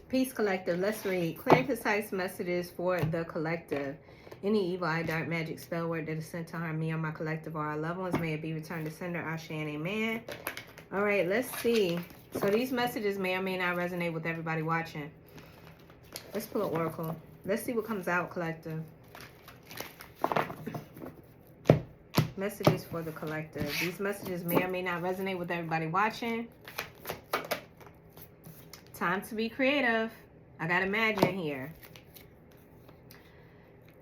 Peace, collective. Let's read. Clear and concise messages for the collective. Any evil, eye, dark, magic, spell word that is sent to harm me or my collective or our loved ones, may it be returned to sender. Ashe and amen. All right, let's see. So these messages may or may not resonate with everybody watching. Let's pull an oracle. Let's see what comes out, collective. Messages for the collective. These messages may or may not resonate with everybody watching. Time to be creative. I got imagine here.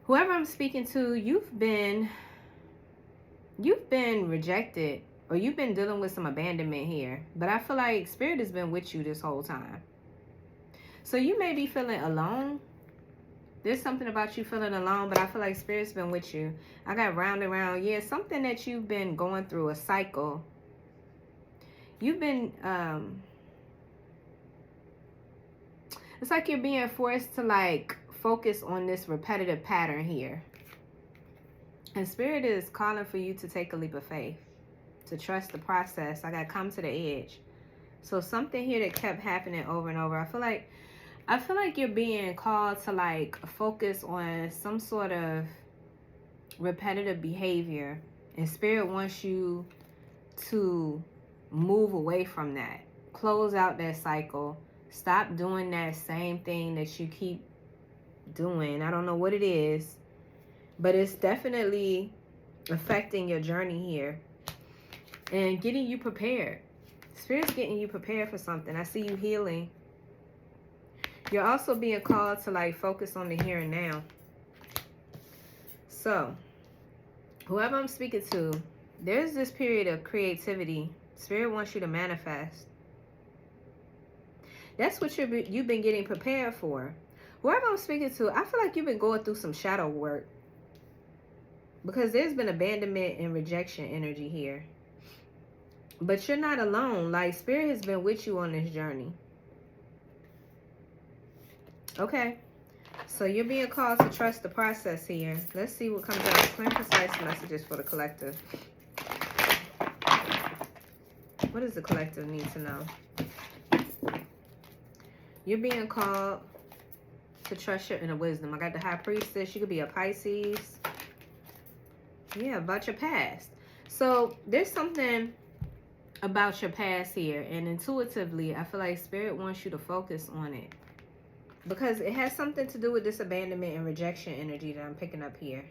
Whoever I'm speaking to, you've been rejected, or you've been dealing with some abandonment here. But I feel like Spirit has been with you this whole time. So you may be feeling alone. There's something about you feeling alone, but I feel like Spirit's been with you. I got round and round. Yeah, something that you've been going through, a cycle. You've been, it's like you're being forced to like focus on this repetitive pattern here. And Spirit is calling for you to take a leap of faith, to trust the process. I got come to the edge. So something here that kept happening over and over. I feel like you're being called to like focus on some sort of repetitive behavior. And Spirit wants you to move away from that. Close out that cycle. Stop doing that same thing that you keep doing. I don't know what it is, but it's definitely affecting your journey here and getting you prepared. Spirit's getting you prepared for something. I see you healing. You're also being called to like focus on the here and now. So, whoever I'm speaking to, there's this period of creativity. Spirit wants you to manifest. That's what you've been getting prepared for. Whoever I'm speaking to, I feel like you've been going through some shadow work. Because there's been abandonment and rejection energy here. But you're not alone. Like, Spirit has been with you on this journey. Okay. So you're being called to trust the process here. Let's see what comes out. Clear and concise messages for the collective. What does the collective need to know? You're being called to trust your inner wisdom. I got the High Priestess. You could be a Pisces. Yeah, about your past. So there's something about your past here. And intuitively, I feel like Spirit wants you to focus on it. Because it has something to do with this abandonment and rejection energy that I'm picking up here.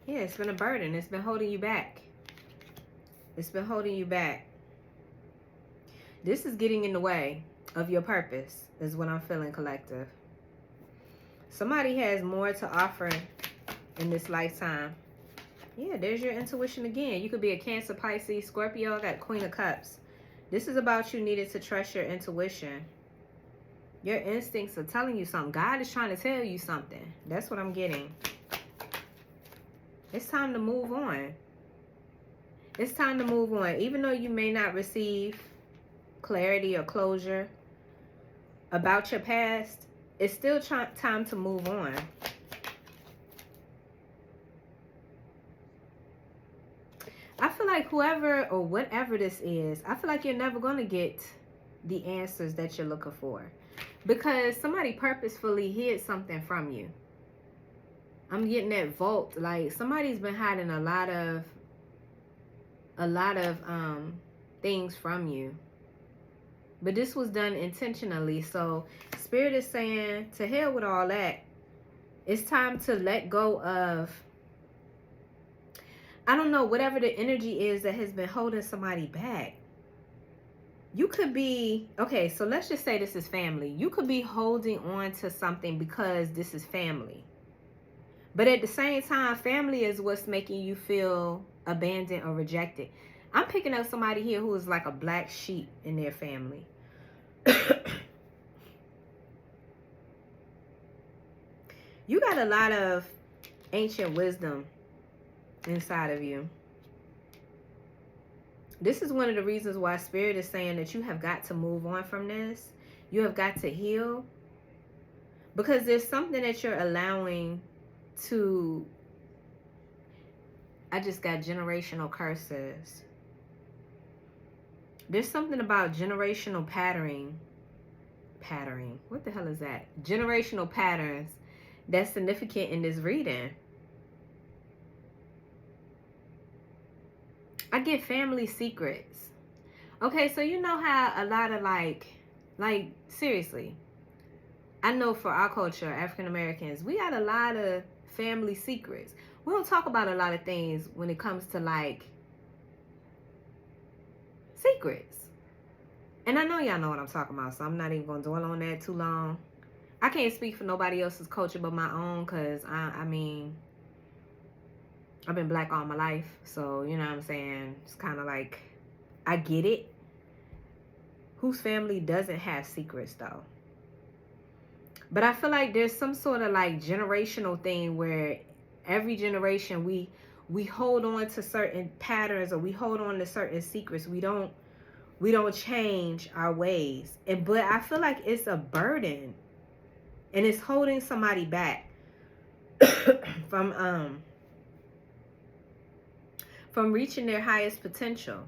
Yeah, it's been a burden. It's been holding you back. It's been holding you back. This is getting in the way of your purpose, is what I'm feeling, collective. Somebody has more to offer in this lifetime. Yeah, there's your intuition again. You could be a Cancer, Pisces, Scorpio. I got Queen of Cups. This is about you needing to trust your intuition. Your instincts are telling you something. God is trying to tell you something. That's what I'm getting. It's time to move on. It's time to move on. Even though you may not receive clarity or closure about your past, it's still time to move on. I feel like whoever or whatever this is, I feel like you're never going to get the answers that you're looking for. Because somebody purposefully hid something from you. I'm getting that vault. Like, somebody's been hiding a lot of things from you. But this was done intentionally. So Spirit is saying, to hell with all that. It's time to let go of, I don't know, whatever the energy is that has been holding somebody back. You could be, okay, so let's just say this is family. You could be holding on to something because this is family. But at the same time, family is what's making you feel abandoned or rejected. I'm picking up somebody here who is like a black sheep in their family. You got a lot of ancient wisdom inside of you. This is one of the reasons why Spirit is saying that you have got to move on from this. You have got to heal. Because there's something that you're allowing to... I just got generational curses. There's something about generational patterning patterning. What the hell is that? Generational patterns that's significant in this reading. I get family secrets. Okay, so you know how a lot of like seriously, I know for our culture, African Americans, we got a lot of family secrets. We don't talk about a lot of things when it comes to like secrets. And I know y'all know what I'm talking about, so I'm not even going to dwell on that too long. I can't speak for nobody else's culture but my own, because I mean, I've been black all my life, so you know what I'm saying? It's kind of like, I get it. Whose family doesn't have secrets though? But I feel like there's some sort of like generational thing where every generation we hold on to certain patterns, or we hold on to certain secrets. We don't change our ways. But I feel like it's a burden, and it's holding somebody back from reaching their highest potential.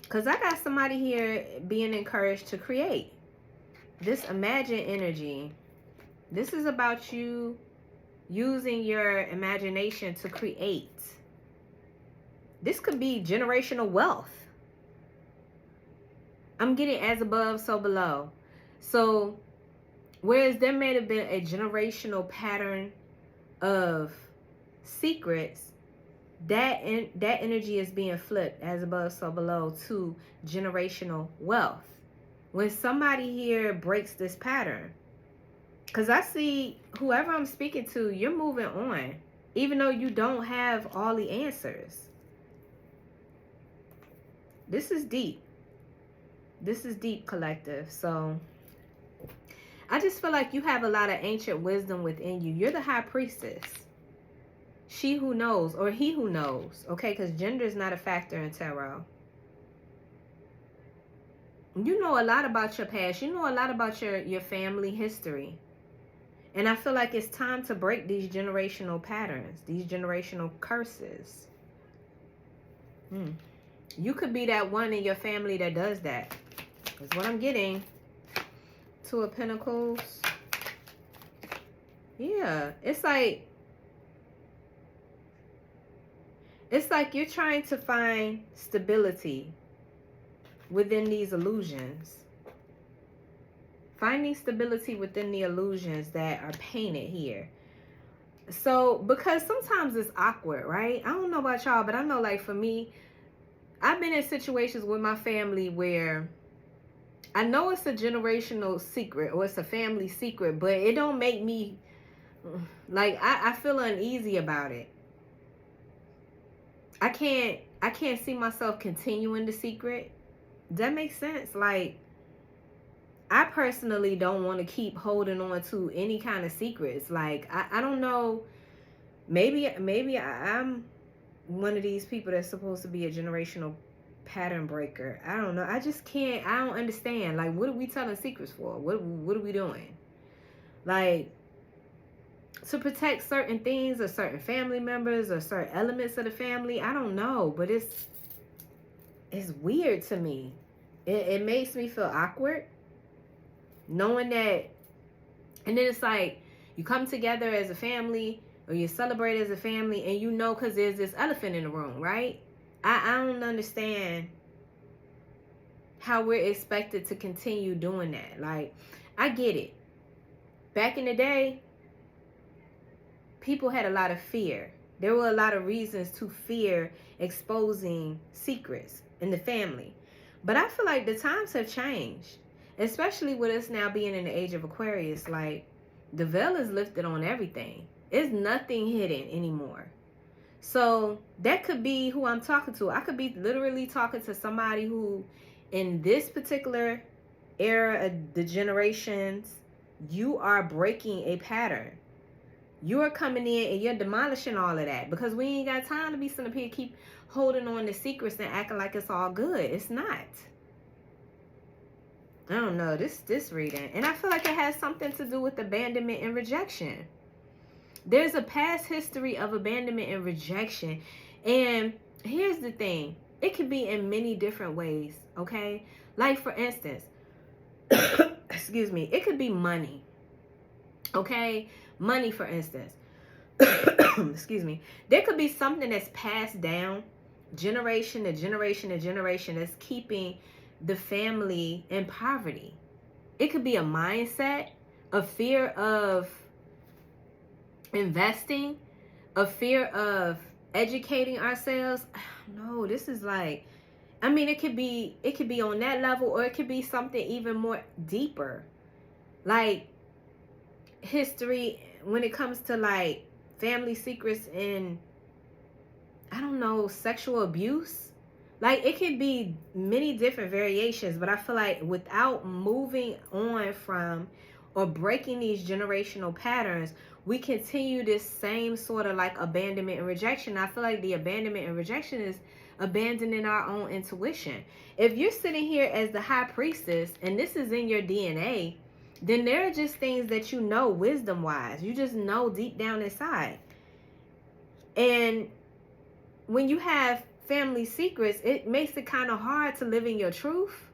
Because I got somebody here being encouraged to create. This imagine energy. This is about you using your imagination to create. This could be generational wealth. I'm getting as above, so below. So, whereas there may have been a generational pattern of secrets, that energy is being flipped as above, so below to generational wealth. When somebody here breaks this pattern, because I see whoever I'm speaking to, you're moving on, even though you don't have all the answers. This is deep. This is deep, collective. So I just feel like you have a lot of ancient wisdom within you. You're the high priestess. She who knows, or he who knows, okay? Because gender is not a factor in tarot. You know a lot about your past. You know a lot about your family history. And I feel like it's time to break these generational patterns, these generational curses. You could be that one in your family that does that. That's what I'm getting. Two of Pentacles. Yeah, it's like you're trying to find stability within these illusions. Finding stability within the illusions that are painted here. So, because sometimes it's awkward, right? I don't know about y'all, but I know, like, for me, I've been in situations with my family where I know it's a generational secret, or it's a family secret, but it don't make me, like, I feel uneasy about it. I can't see myself continuing the secret. Does that make sense? Like, I personally don't want to keep holding on to any kind of secrets. Like, I don't know. Maybe I'm one of these people that's supposed to be a generational pattern breaker. I don't know. I just can't. I don't understand. Like, what are we telling secrets for? What are we doing? Like, to protect certain things or certain family members or certain elements of the family? I don't know. But it's weird to me. It makes me feel awkward. Knowing that, and then it's like you come together as a family, or you celebrate as a family, and you know, because there's this elephant in the room, right? I don't understand how we're expected to continue doing that. Like, I get it. Back in the day, people had a lot of fear. There were a lot of reasons to fear exposing secrets in the family. But I feel like the times have changed. Especially with us now being in the age of Aquarius, like, the veil is lifted on everything. There's nothing hidden anymore. So that could be who I'm talking to. I could be literally talking to somebody who, in this particular era of the generations, you are breaking a pattern. You are coming in and you're demolishing all of that, because we ain't got time to be sitting up here keep holding on to secrets and acting like it's all good. It's not. I don't know, this reading. And I feel like it has something to do with abandonment and rejection. There's a past history of abandonment and rejection. And here's the thing. It can be in many different ways, okay? Like, for instance, excuse excuse me, it could be money. Okay? Money, for instance. Excuse me. There could be something that's passed down generation to generation to generation that's keeping the family in poverty. It could be a mindset, a fear of investing, a fear of educating ourselves. No, this is like, I mean, it could be on that level, or it could be something even more deeper. Like history when it comes to like family secrets and, I don't know, sexual abuse. Like, it could be many different variations, but I feel like without moving on from or breaking these generational patterns, we continue this same sort of like abandonment and rejection. I feel like the abandonment and rejection is abandoning our own intuition. If you're sitting here as the high priestess and this is in your DNA, then there are just things that you know wisdom-wise. You just know deep down inside. And when you have family secrets, it makes it kind of hard to live in your truth.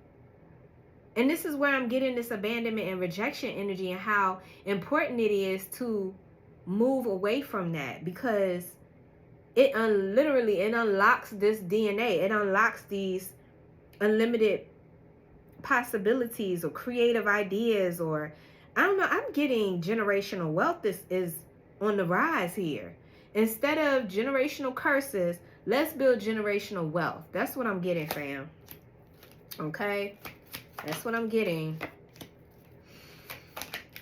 And this is where I'm getting this abandonment and rejection energy, and how important it is to move away from that, because it literally unlocks this DNA. It unlocks these unlimited possibilities or creative ideas, or I don't know. I'm getting generational wealth is on the rise here. Instead of generational curses, let's build generational wealth. That's what I'm getting, fam. Okay? That's what I'm getting.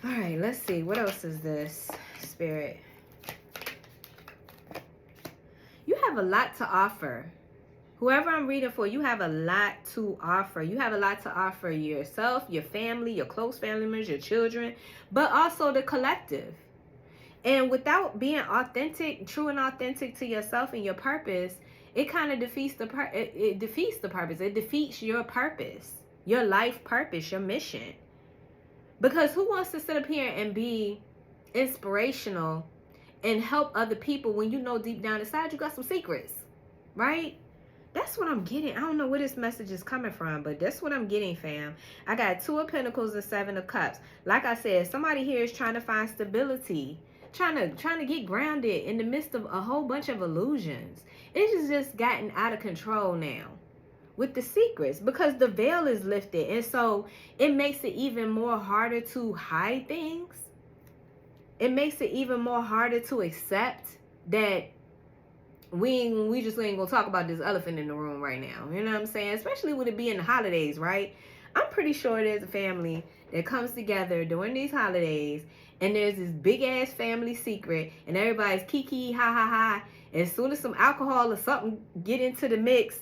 All right, let's see. What else is this, Spirit? You have a lot to offer. Whoever I'm reading for, you have a lot to offer. You have a lot to offer yourself, your family, your close family members, your children, but also the collective. And without being authentic, true and authentic to yourself and your purpose, it kind of defeats the purpose. It defeats your purpose, your life purpose, your mission. Because who wants to sit up here and be inspirational and help other people when you know deep down inside you got some secrets, right? That's what I'm getting. I don't know where this message is coming from, but that's what I'm getting, fam. I got 2 of Pentacles and 7 of Cups. Like I said, somebody here is trying to find stability, trying to get grounded in the midst of a whole bunch of illusions. It's just gotten out of control now with the secrets, because the veil is lifted, and so it makes it even more harder to hide things. It makes it even more harder to accept that we just ain't gonna talk about this elephant in the room right now. You know what I'm saying? Especially with it being the holidays, right? I'm pretty sure there's a family that comes together during these holidays, and there's this big ass family secret, and everybody's kiki ha ha ha. As soon as some alcohol or something get into the mix,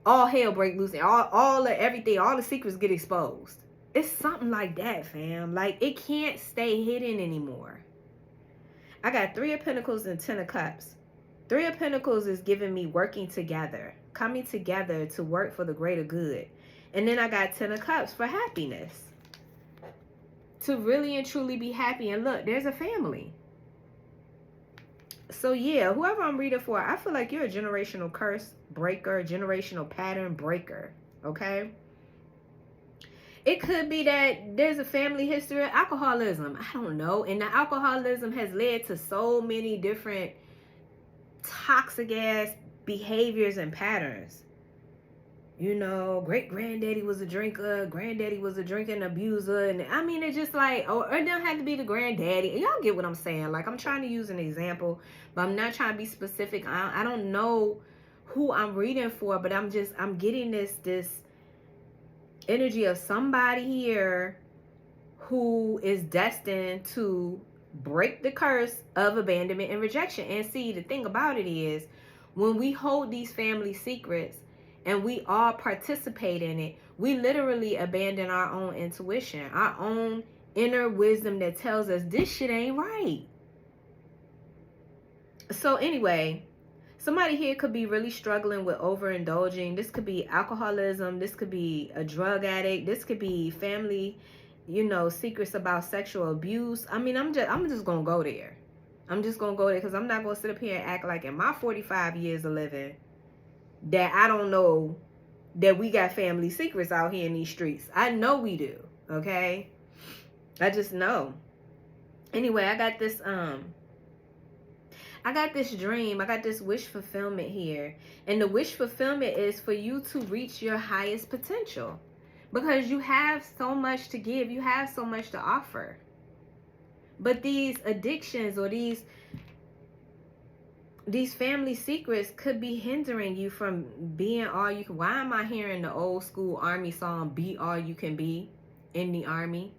all hell break loose, and all the secrets get exposed. It's something like that, fam. Like, it can't stay hidden anymore. I got 3 of Pentacles and 10 of Cups. 3 of Pentacles is giving me working together, coming together to work for the greater good. And then I got 10 of Cups for happiness. To really and truly be happy. And look, there's a family. So yeah, whoever I'm reading for, I feel like you're a generational curse breaker, generational pattern breaker, okay? It could be that there's a family history of alcoholism. I don't know. And the alcoholism has led to so many different toxic ass behaviors and patterns. You know, great granddaddy was a drinker, granddaddy was a drinking abuser, and I mean, it's just like, or it don't have to be the granddaddy. Y'all get what I'm saying? Like, I'm trying to use an example, but I'm not trying to be specific. I don't know who I'm reading for, but I'm getting this energy of somebody here who is destined to break the curse of abandonment and rejection. And see, the thing about it is, when we hold these family secrets and we all participate in it, we literally abandon our own intuition, our own inner wisdom that tells us this shit ain't right. So anyway, somebody here could be really struggling with overindulging. This could be alcoholism. This could be a drug addict. This could be family, you know, secrets about sexual abuse. I mean, I'm just gonna go there. I'm just gonna go there, because I'm not gonna sit up here and act like in my 45 years of living that I don't know that we got family secrets out here in these streets. I know we do, okay? I just know. Anyway, I got this dream. I got this wish fulfillment here. And the wish fulfillment is for you to reach your highest potential. Because you have so much to give. You have so much to offer. But these addictions or these family secrets could be hindering you from being all you can. Why am I hearing the old school army song, be all you can be in the army?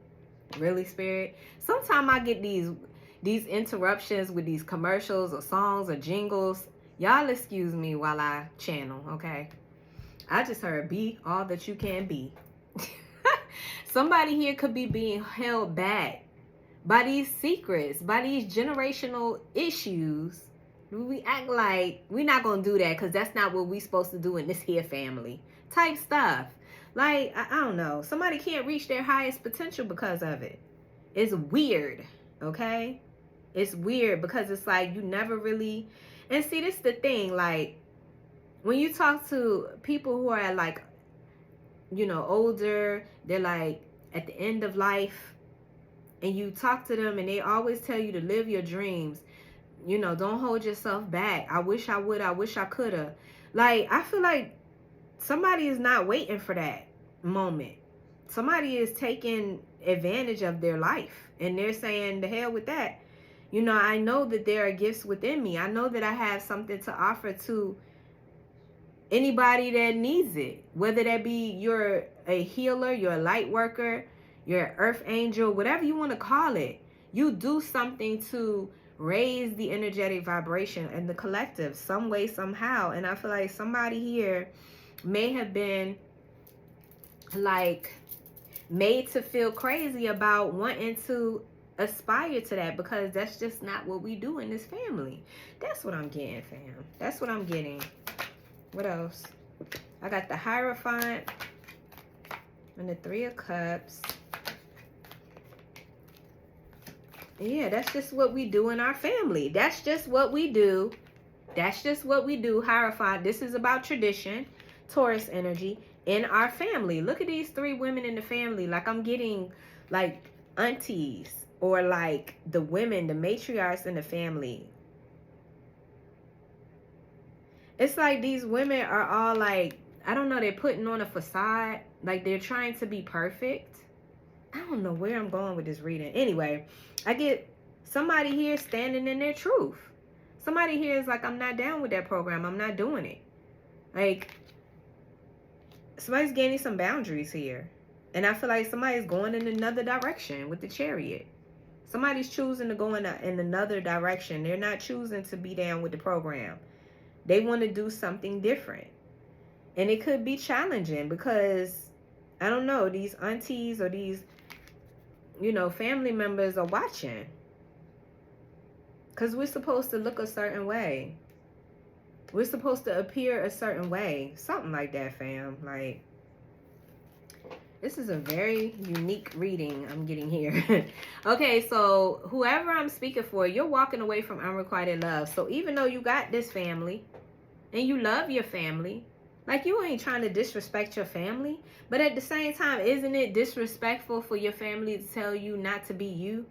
Really, Spirit? Sometimes I get these interruptions with these commercials or songs or jingles. Y'all excuse me while I channel, okay? I just heard be all that you can be. Somebody here could be being held back by these secrets, by these generational issues. We act like we're not going to do that because that's not what we're supposed to do in this here family type stuff. Like, I don't know. Somebody can't reach their highest potential because of it. It's weird, okay? It's weird because it's like you never really... And see, this is the thing. Like, when you talk to people who are like, you know, older, they're like at the end of life, and you talk to them and they always tell you to live your dreams. You know, don't hold yourself back. I wish I would. I wish I could have. Like, I feel like somebody is not waiting for that moment. Somebody is taking advantage of their life and they're saying, the hell with that. You know, I know that there are gifts within me. I know that I have something to offer to anybody that needs it. Whether that be you're a healer, you're a light worker, you're an earth angel, whatever you want to call it. You do something to raise the energetic vibration in the collective some way, somehow. And I feel like somebody here may have been like made to feel crazy about wanting to aspire to that, because that's just not what we do in this family. That's what I'm getting, fam. That's what I'm getting. What else? I got the Hierophant and the Three of Cups. Yeah, that's just what we do in our family. That's just what we do. That's just what we do. Hierophant. This is about tradition, Taurus energy in our family. Look at these three women in the family. Like, I'm getting like aunties or like the women, the matriarchs in the family. It's like these women are all like, I don't know, they're putting on a facade. Like, they're trying to be perfect. I don't know where I'm going with this reading. Anyway, I get somebody here standing in their truth. Somebody here is like, I'm not down with that program. I'm not doing it. Like, somebody's gaining some boundaries here. And I feel like somebody's going in another direction with the Chariot. Somebody's choosing to go in another direction. They're not choosing to be down with the program. They want to do something different. And it could be challenging because, I don't know, these aunties or these, you know, family members are watching. Because we're supposed to look a certain way. We're supposed to appear a certain way. Something like that, fam. Like, this is a very unique reading I'm getting here. Okay, so whoever I'm speaking for, you're walking away from unrequited love. So even though you got this family and you love your family, like, you ain't trying to disrespect your family. But at the same time, isn't it disrespectful for your family to tell you not to be you?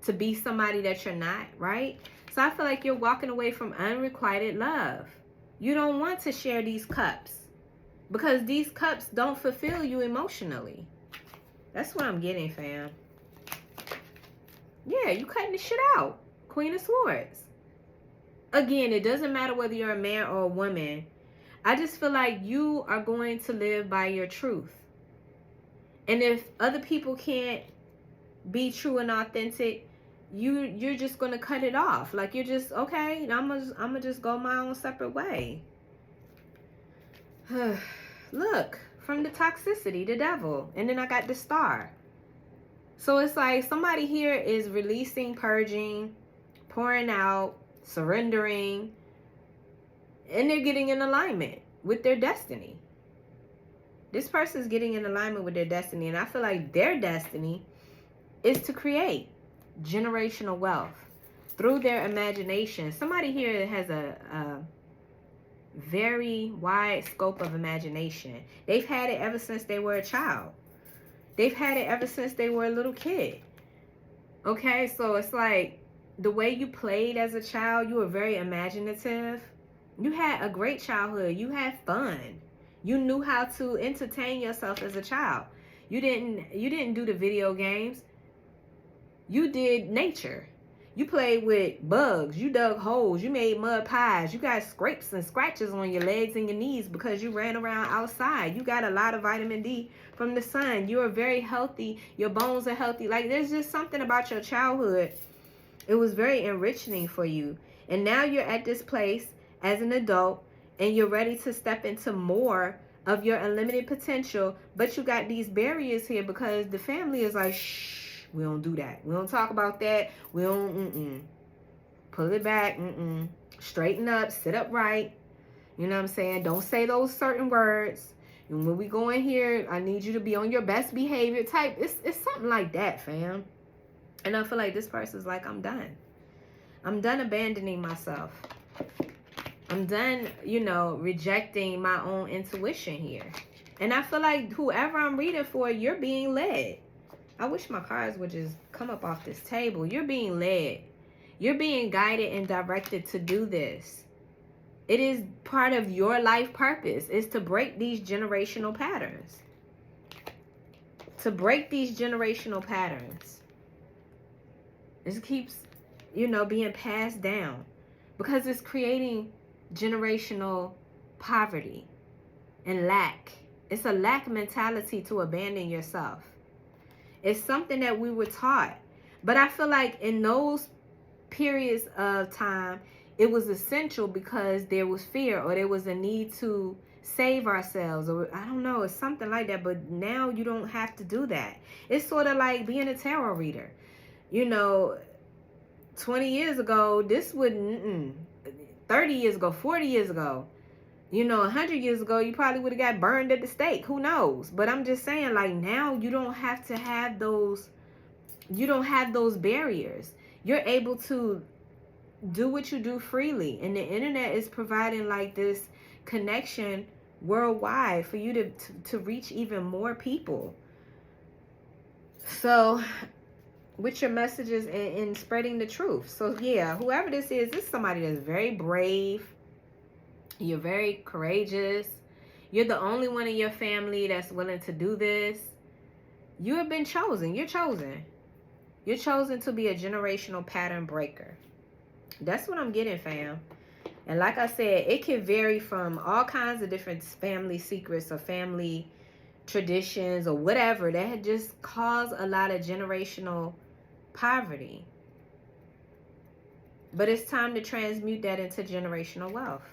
To be somebody that you're not, right? So I feel like you're walking away from unrequited love. You don't want to share these cups because these cups don't fulfill you emotionally. That's what I'm getting, fam. Yeah, you cutting the shit out. Queen of Swords. Again, it doesn't matter whether you're a man or a woman. I just feel like you are going to live by your truth. And if other people can't be true and authentic, you're just going to cut it off. Like, you're just, okay, I'm gonna just go my own separate way. Look, from the toxicity, the devil. And then I got the Star. So it's like somebody here is releasing, purging, pouring out, surrendering, and they're getting in alignment with their destiny. This person's getting in alignment with their destiny, and I feel like their destiny is to create generational wealth through their imagination. Somebody here has a very wide scope of imagination. They've had it ever since they were a child. They've had it ever since they were a little kid. Okay, so it's like the way you played as a child, you were very imaginative. You had a great childhood. You had fun. You knew how to entertain yourself as a child. You didn't do the video games. You did nature. You played with bugs. You dug holes. You made mud pies. You got scrapes and scratches on your legs and your knees because you ran around outside. You got a lot of vitamin D from the sun. You are very healthy. Your bones are healthy. Like, there's just something about your childhood. It was very enriching for you. And now you're at this place as an adult and you're ready to step into more of your unlimited potential. But you got these barriers here because the family is like, shh. We don't do that. We don't talk about that. We don't, pull it back, straighten up, sit up right. You know what I'm saying? Don't say those certain words. And when we go in here, I need you to be on your best behavior type. It's something like that, fam. And I feel like this person's like, I'm done. I'm done abandoning myself. I'm done, rejecting my own intuition here. And I feel like whoever I'm reading for, you're being led. I wish my cards would just come up off this table. You're being led. You're being guided and directed to do this. It is part of your life purpose. Is to break these generational patterns. To break these generational patterns. This keeps, being passed down. Because it's creating generational poverty and lack. It's a lack mentality to abandon yourself. It's something that we were taught. But I feel like in those periods of time, it was essential because there was fear or there was a need to save ourselves. Or I don't know, it's something like that. But now you don't have to do that. It's sort of like being a tarot reader. 20 years ago, this wouldn't, 30 years ago, 40 years ago, 100 years ago, you probably would have got burned at the stake. Who knows? But I'm just saying, like, now you don't have to have those, barriers. You're able to do what you do freely. And the internet is providing, like, this connection worldwide for you to reach even more people. So, with your messages and spreading the truth. So, yeah, whoever this is somebody that's very brave. You're very courageous. You're the only one in your family that's willing to do this. You have been chosen. You're chosen. You're chosen to be a generational pattern breaker. That's what I'm getting, fam. And like I said, it can vary from all kinds of different family secrets or family traditions or whatever that had just caused a lot of generational poverty. But it's time to transmute that into generational wealth.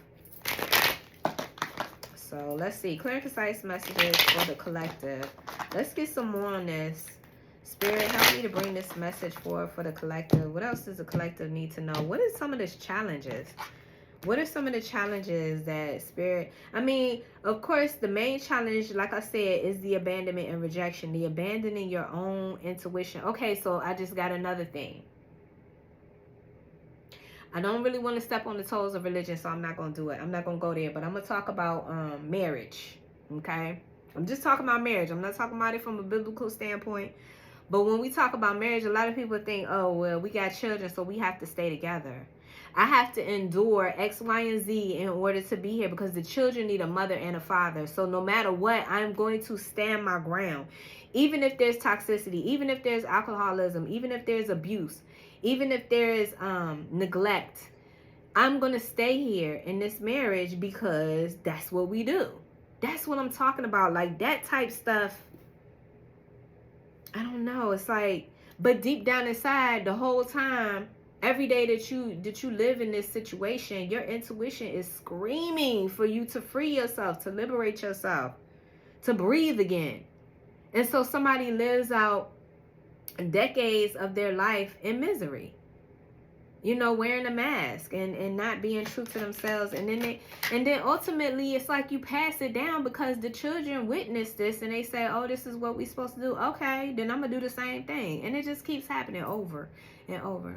So let's see. Clear and concise messages for the collective. Let's get some more on this. Spirit, help me to bring this message forward for the collective. What else does the collective need to know? What are some of the challenges? What are some of the challenges that Spirit... of course, the main challenge, like I said, is the abandonment and rejection. The abandoning your own intuition. Okay, so I just got another thing. I don't really want to step on the toes of religion, so I'm not going to do it. I'm not going to go there, but I'm going to talk about marriage, okay? I'm just talking about marriage. I'm not talking about it from a biblical standpoint. But when we talk about marriage, a lot of people think, oh, well, we got children, so we have to stay together. I have to endure X, Y, and Z in order to be here because the children need a mother and a father. So no matter what, I'm going to stand my ground. Even if there's toxicity, even if there's alcoholism, even if there's abuse, even if there is neglect, I'm going to stay here in this marriage because that's what we do. That's what I'm talking about. Like that type stuff. I don't know. It's like, but deep down inside the whole time, every day that you live in this situation, your intuition is screaming for you to free yourself, to liberate yourself, to breathe again. And so somebody lives out decades of their life in misery, wearing a mask and not being true to themselves. And then ultimately it's like you pass it down because the children witness this and they say, oh, this is what we're supposed to do. Okay, then I'm gonna do the same thing. And it just keeps happening over and over.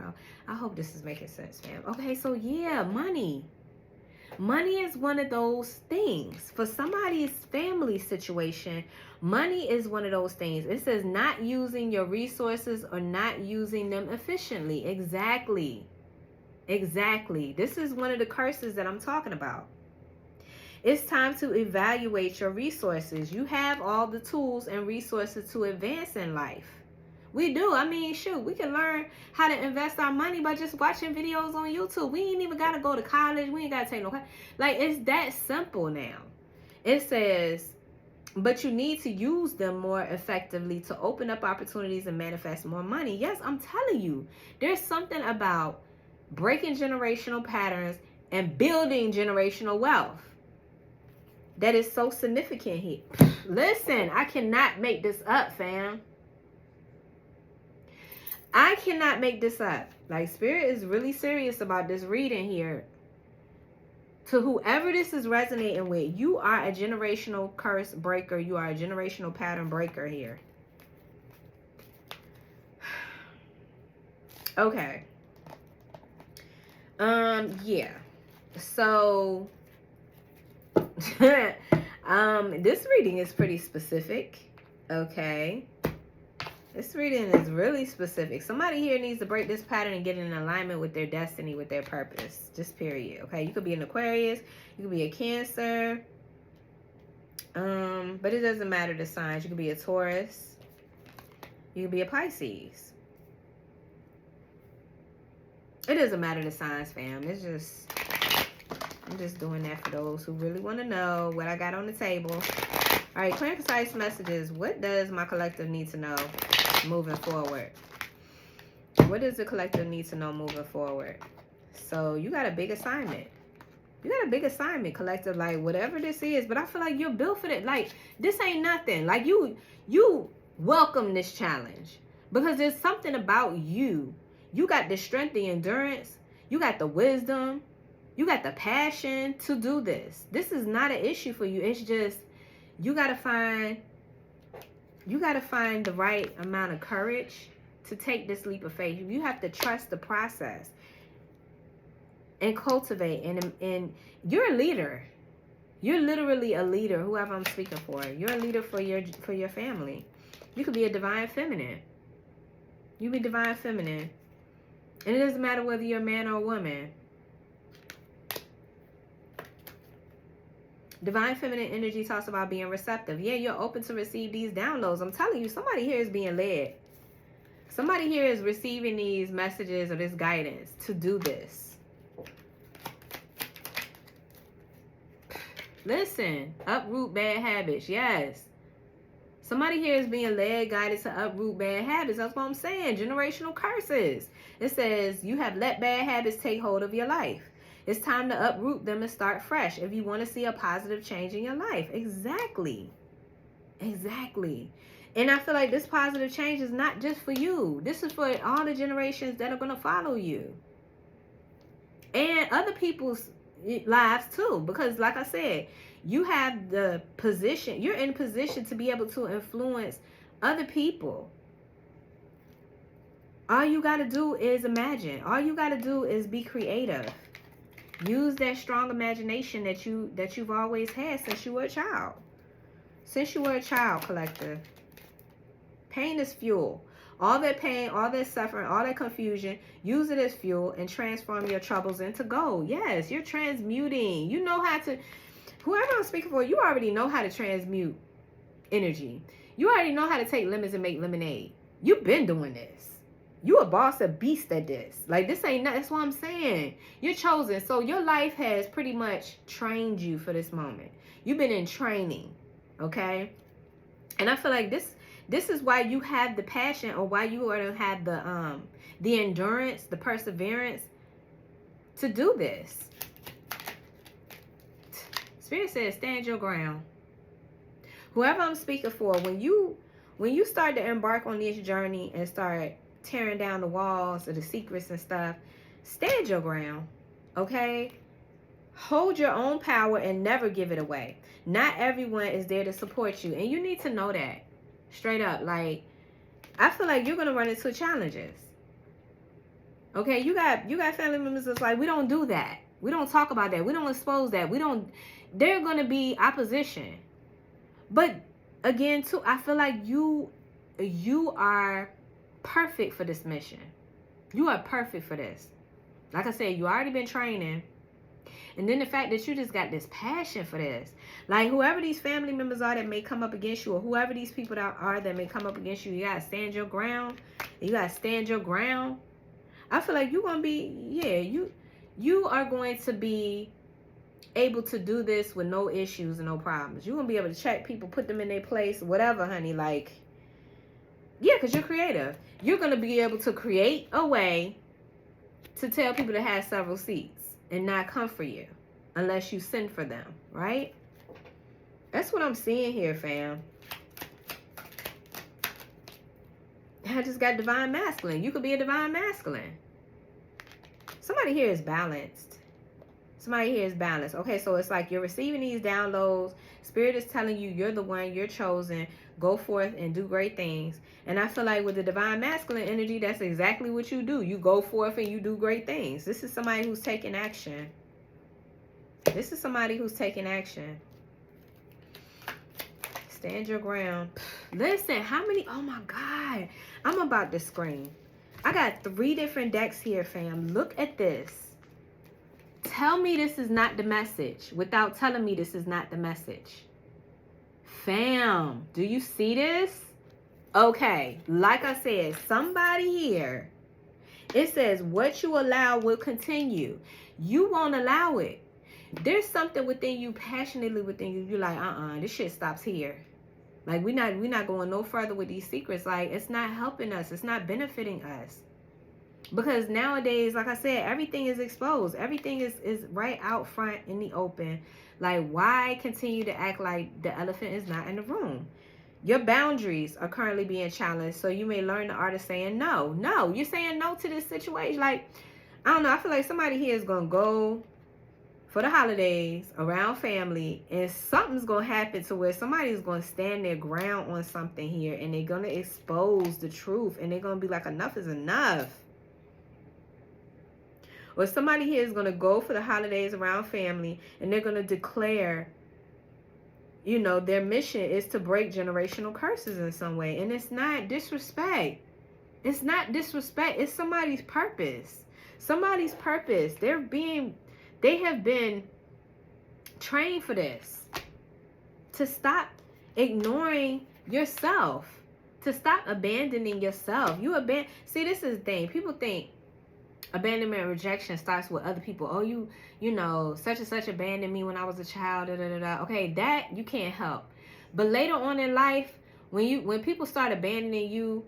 I hope this is making sense, fam. Okay, so yeah, money. Money is one of those things. For somebody's family situation, money is one of those things. It says not using your resources or not using them efficiently. Exactly. Exactly. This is one of the curses that I'm talking about. It's time to evaluate your resources. You have all the tools and resources to advance in life. We do. I mean, shoot, we can learn how to invest our money by just watching videos on YouTube. We ain't even got to go to college. We ain't got to take no class. Like, it's that simple now. It says, but you need to use them more effectively to open up opportunities and manifest more money. Yes, I'm telling you, there's something about breaking generational patterns and building generational wealth that is so significant here. Listen, I cannot make this up, fam. I cannot make this up. Like, Spirit is really serious about this reading here. To whoever this is resonating with, you are a generational curse breaker. You are a generational pattern breaker here. Okay. Yeah. So, this reading is pretty specific. Okay. This reading is really specific. Somebody here needs to break this pattern and get in alignment with their destiny, with their purpose. Just period. Okay. You could be an Aquarius. You could be a Cancer. But it doesn't matter the signs. You could be a Taurus. You could be a Pisces. It doesn't matter the signs, fam. It's just, I'm just doing that for those who really want to know what I got on the table. All right, clear and concise messages. What does my collective need to know moving forward? What does the collective need to know moving forward? So you got a big assignment. You got a big assignment, collective, like whatever this is. But I feel like you're built for it. Like, this ain't nothing. Like, you welcome this challenge because there's something about you. You got the strength, the endurance. You got the wisdom. You got the passion to do this. This is not an issue for you. It's just you got to find the right amount of courage to take this leap of faith. You have to trust the process and cultivate. And you're a leader. You're literally a leader, whoever I'm speaking for. You're a leader for your family. You could be a divine feminine. You be divine feminine. And it doesn't matter whether you're a man or a woman. Divine feminine energy talks about being receptive. Yeah, you're open to receive these downloads. I'm telling you, somebody here is being led. Somebody here is receiving these messages or this guidance to do this. Listen, uproot bad habits. Yes. Somebody here is being led, guided to uproot bad habits. That's what I'm saying. Generational curses. It says you have let bad habits take hold of your life. It's time to uproot them and start fresh if you want to see a positive change in your life. Exactly. Exactly. And I feel like this positive change is not just for you. This is for all the generations that are going to follow you. And other people's lives too. Because like I said, you have the position. You're in a position to be able to influence other people. All you got to do is imagine. All you got to do is be creative. Use that strong imagination that you've always had since you were a child. Since you were a child, collective. Pain is fuel. All that pain, all that suffering, all that confusion, use it as fuel and transform your troubles into gold. Yes, you're transmuting. You know how to, whoever I'm speaking for, you already know how to transmute energy. You already know how to take lemons and make lemonade. You've been doing this. You a boss, a beast at this. Like, this ain't nothing. That's what I'm saying. You're chosen. So your life has pretty much trained you for this moment. You've been in training. Okay? And I feel like this is why you have the passion, or why you are to have the endurance, the perseverance to do this. Spirit says, stand your ground. Whoever I'm speaking for, when you start to embark on this journey and start tearing down the walls or the secrets and stuff, stand your ground. Okay? Hold your own power and never give it away. Not everyone is there to support you, and you need to know that. Straight up. Like, I feel like you're gonna run into challenges. Okay, you got family members that's like, we don't do that. We don't talk about that. We don't expose that. There's going to be opposition. But again, too, I feel like you are perfect for this mission. You are perfect for this. Like I said, you already been training. And then the fact that you just got this passion for this. Like, whoever these family members are that may come up against you, or whoever these people that may come up against you, you got to stand your ground. You got to stand your ground. I feel like you're going to be, you are going to be able to do this with no issues and no problems. You're going to be able to check people, put them in their place, whatever, honey. Like, yeah, because you're creative. You're going to be able to create a way to tell people to have several seats and not come for you unless you send for them, right? That's what I'm seeing here, fam. I just got divine masculine. You could be a divine masculine. Somebody here is balanced. Somebody here is balanced. Okay, so it's like you're receiving these downloads. Spirit is telling you you're the one, you're chosen. Go forth and do great things. And I feel like with the divine masculine energy, that's exactly what you do. You go forth and you do great things. This is somebody who's taking action. This is somebody who's taking action. Stand your ground. Listen, how many? Oh my God. I'm about to scream. I got 3 different decks here, fam. Look at this. Tell me this is not the message without telling me this is not the message. Fam, do you see this? Okay, like I said, somebody here, it says what you allow will continue. You won't allow it. There's something within you, passionately within you. You're like, this shit stops here. Like, we're not going no further with these secrets. Like, it's not helping us. It's not benefiting us. Because nowadays, like I said, everything is exposed. Everything is right out front in the open. Like, why continue to act like the elephant is not in the room? Your boundaries are currently being challenged. So you may learn the art of saying no. No, you're saying no to this situation. Like, I don't know. I feel like somebody here is going to go for the holidays around family, and something's going to happen to where somebody's going to stand their ground on something here, and they're going to expose the truth, and they're going to be like, enough is enough. Or somebody here is going to go for the holidays around family, and they're going to declare, their mission is to break generational curses in some way. And it's not disrespect. It's not disrespect. It's somebody's purpose. Somebody's purpose. They have been trained for this. To stop ignoring yourself. To stop abandoning yourself. See, this is the thing. People think abandonment and rejection starts with other people. Oh, you such and such abandoned me when I was a child. Okay, that you can't help. But later on in life, when people start abandoning you,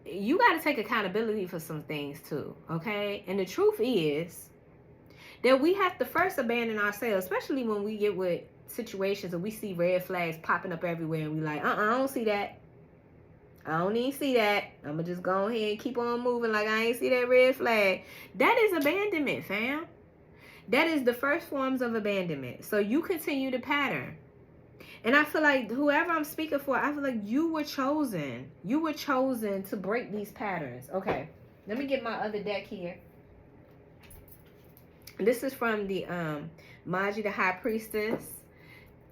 you got to take accountability for some things too. Okay, and the truth is that we have to first abandon ourselves, especially when we get with situations and we see red flags popping up everywhere, and we like, I don't see that. I don't even see that. I'm going to just go ahead and keep on moving like I ain't see that red flag. That is abandonment, fam. That is the first forms of abandonment. So you continue the pattern. And I feel like whoever I'm speaking for, I feel like you were chosen. You were chosen to break these patterns. Okay, let me get my other deck here. This is from the Maji the High Priestess.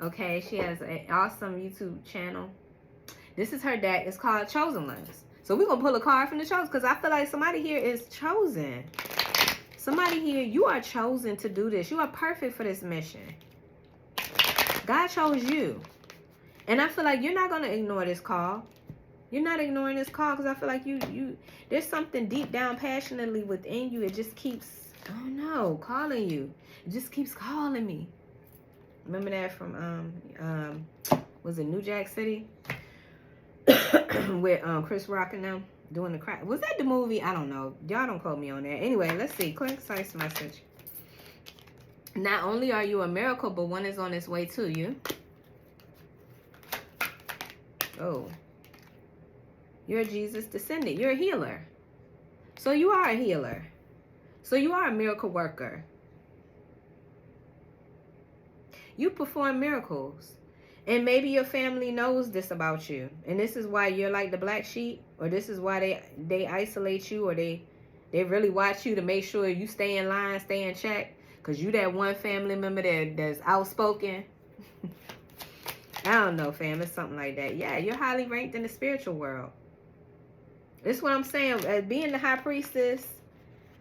Okay, she has an awesome YouTube channel. This is her deck. It's called Chosen Ones. So we're going to pull a card from the Chosen, because I feel like somebody here is chosen. Somebody here, you are chosen to do this. You are perfect for this mission. God chose you. And I feel like you're not going to ignore this call. You're not ignoring this call, because I feel like there's something deep down passionately within you. It just keeps, I don't know, calling you. It just keeps calling me. Remember that from, was it New Jack City? With Chris Rock and them doing the crack. Was that the movie? I don't know. Y'all don't quote me on that. Anyway, let's see. Clear concise message. Not only are you a miracle, but one is on its way to you. Oh. You're a Jesus descendant. You're a healer. So you are a healer. So you are a miracle worker. You perform miracles. And maybe your family knows this about you. And this is why you're like the black sheep. Or this is why they isolate you. Or they really watch you to make sure you stay in line, stay in check. Because you that one family member that's outspoken. I don't know, fam. It's something like that. Yeah, you're highly ranked in the spiritual world. That's what I'm saying. As being the high priestess,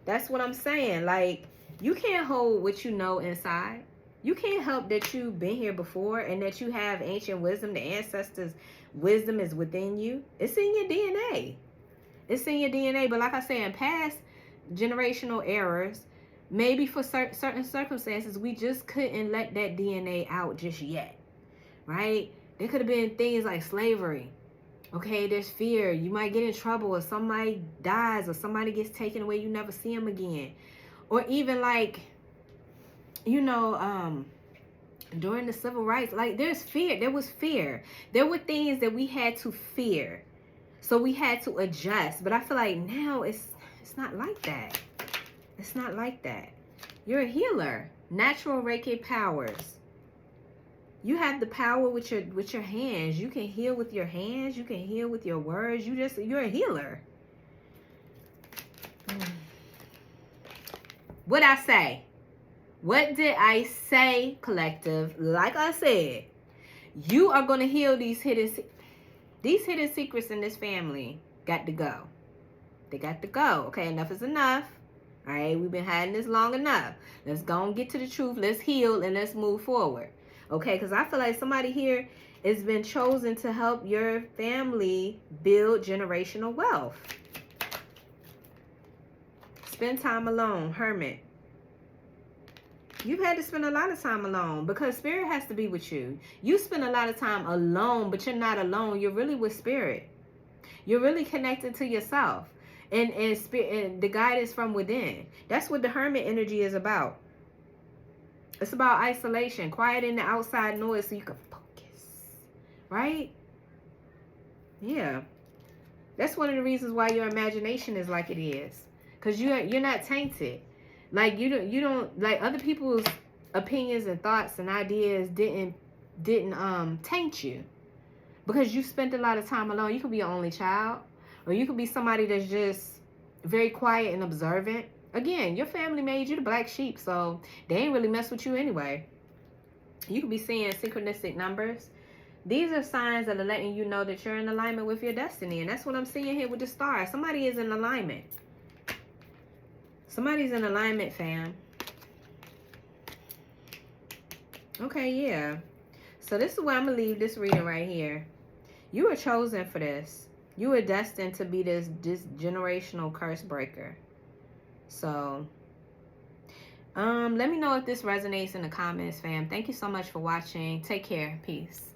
that's what I'm saying. Like, you can't hold what you know inside. You can't help that you've been here before and that you have ancient wisdom. The ancestors' wisdom is within you. It's in your DNA. It's in your DNA. But like I said, in past generational errors, maybe for certain circumstances, we just couldn't let that DNA out just yet. Right? There could have been things like slavery. Okay, there's fear. You might get in trouble, or somebody dies, or somebody gets taken away. You never see them again. Or even like, you know, during the civil rights, like there's fear. There was fear. There were things that we had to fear. So we had to adjust. But I feel like now it's not like that. It's not like that. You're a healer. Natural Reiki powers. You have the power with your hands. You can heal with your hands. You can heal with your words. You're a healer. What I say? What did I say, collective? Like I said, you are going to heal these hidden secrets in this family. Got to go. They got to go. Okay, enough is enough. All right, we've been hiding this long enough. Let's go and get to the truth. Let's heal and let's move forward. Okay, because I feel like somebody here has been chosen to help your family build generational wealth. Spend time alone, hermit. You've had to spend a lot of time alone because spirit has to be with you. You spend a lot of time alone, but you're not alone. You're really with spirit. You're really connected to yourself and spirit, and the guidance from within. That's what the hermit energy is about. It's about isolation, quieting the outside noise so you can focus, right? Yeah. That's one of the reasons why your imagination is like it is. Because you're not tainted. Like you don't like other people's opinions and thoughts and ideas didn't taint you. Because you spent a lot of time alone. You could be your only child. Or you could be somebody that's just very quiet and observant. Again, your family made you the black sheep, so they ain't really mess with you anyway. You could be seeing synchronistic numbers. These are signs that are letting you know that you're in alignment with your destiny. And that's what I'm seeing here with the stars. Somebody is in alignment. Somebody's in alignment, fam. Okay, yeah. So this is where I'm going to leave this reading right here. You were chosen for this. You were destined to be this generational curse breaker. So, let me know if this resonates in the comments, fam. Thank you so much for watching. Take care. Peace.